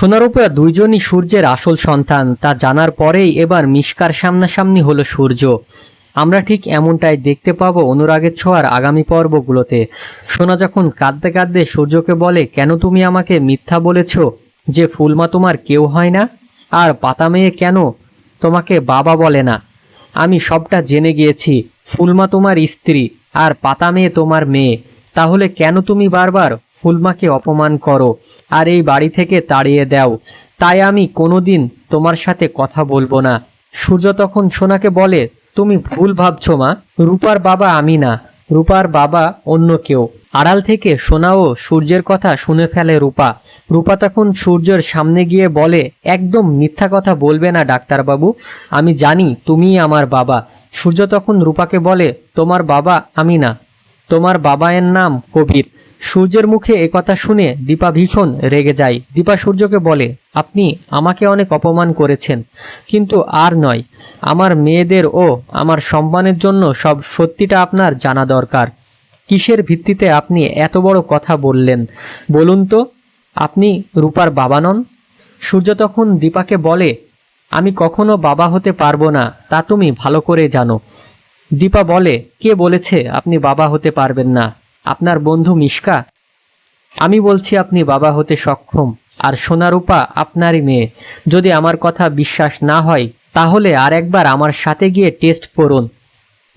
সোনারূপা দুইজনই সূর্যের আসল সন্তান তা জানার পরেই এবার মিশকার সামনাসামনি হলো সূর্য। আমরা ঠিক এমনটাই দেখতে পাবো অনুরাগের ছোঁয়ার আগামী পর্বগুলোতে। সোনা যখন কাঁদতে কাঁদতে সূর্যকে বলে, কেন তুমি আমাকে মিথ্যা বলেছ যে ফুলমা তোমার কেউ হয় না, আর পাতা মেয়ে কেন তোমাকে বাবা বলে না? আমি সবটা জেনে গিয়েছি, ফুলমা তোমার স্ত্রী আর পাতা মেয়ে তোমার মেয়ে। তাহলে কেন তুমি বারবার ফুলমাকে অপমান করো আর এই বাড়ি থেকে তাড়িয়ে দাও? তাই আমি কোনোদিন তোমার সাথে কথা বলবো না। সূর্য তখন সোনাকে বলে, তুমি ভুল ভাবছো মা, রূপার বাবা আমি না, রূপার বাবা অন্য কেউ। আড়াল থেকে সোনাও সূর্যের কথা শুনে ফেলে রূপা। রূপা তখন সূর্যের সামনে গিয়ে বলে, একদম মিথ্যা কথা বলবে না ডাক্তারবাবু, আমি জানি তুমিই আমার বাবা। সূর্য তখন রূপাকে বলে, তোমার বাবা আমি না, তোমার বাবায়ের নাম কবির। সূর্যের মুখে একথা শুনে দীপা ভীষণ রেগে যায়। দীপা সূর্যকে বলে, আপনি আমাকে অনেক অপমান করেছেন, কিন্তু আর নয়। আমার মেয়েদের ও আমার সম্মানের জন্য সব সত্যিটা আপনার জানা দরকার। কিসের ভিত্তিতে আপনি এত বড় কথা বললেন বলুন তো? আপনি রূপার বাবা নন? সূর্য তখন দীপাকে বলে, আমি কখনো বাবা হতে পারবো না, তা তুমি ভালো করে জানো। দীপা বলে, কে বলেছে আপনি বাবা হতে পারবেন না? আপনার বন্ধু মিশকা? আমি বলছি আপনি বাবা হতে সক্ষম, আর সোনারূপা আপনারই মেয়ে। যদি আমার কথা বিশ্বাস না হয় তাহলে আর একবার আমার সাথে গিয়ে টেস্ট করুন।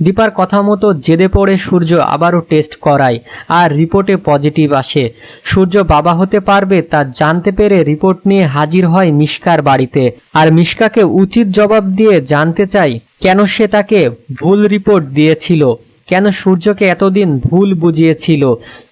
দীপার কথা মতো জেদে পড়ে সূর্য আবারও টেস্ট করায়, আর রিপোর্টে পজিটিভ আসে। সূর্য বাবা হতে পারবে তা জানতে পেরে রিপোর্ট নিয়ে হাজির হয় মিশকার বাড়িতে, আর মিশকাকে উচিত জবাব দিয়ে জানতে চাই কেন সে তাকে ভুল রিপোর্ট দিয়েছিল, কেন সূর্যকে এতদিন ভুল বুঝিয়েছিল।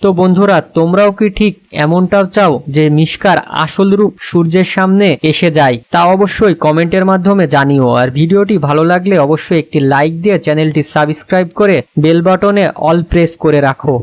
তো বন্ধুরা, তোমরাও কি ঠিক এমনটাও চাও যে মিশকার আসল রূপ সূর্যের সামনে এসে যায়? তা অবশ্যই কমেন্টের মাধ্যমে জানিও। আর ভিডিওটি ভালো লাগলে অবশ্যই একটি লাইক দিয়ে চ্যানেলটি সাবস্ক্রাইব করে বেল বাটনে অল প্রেস করে রাখো।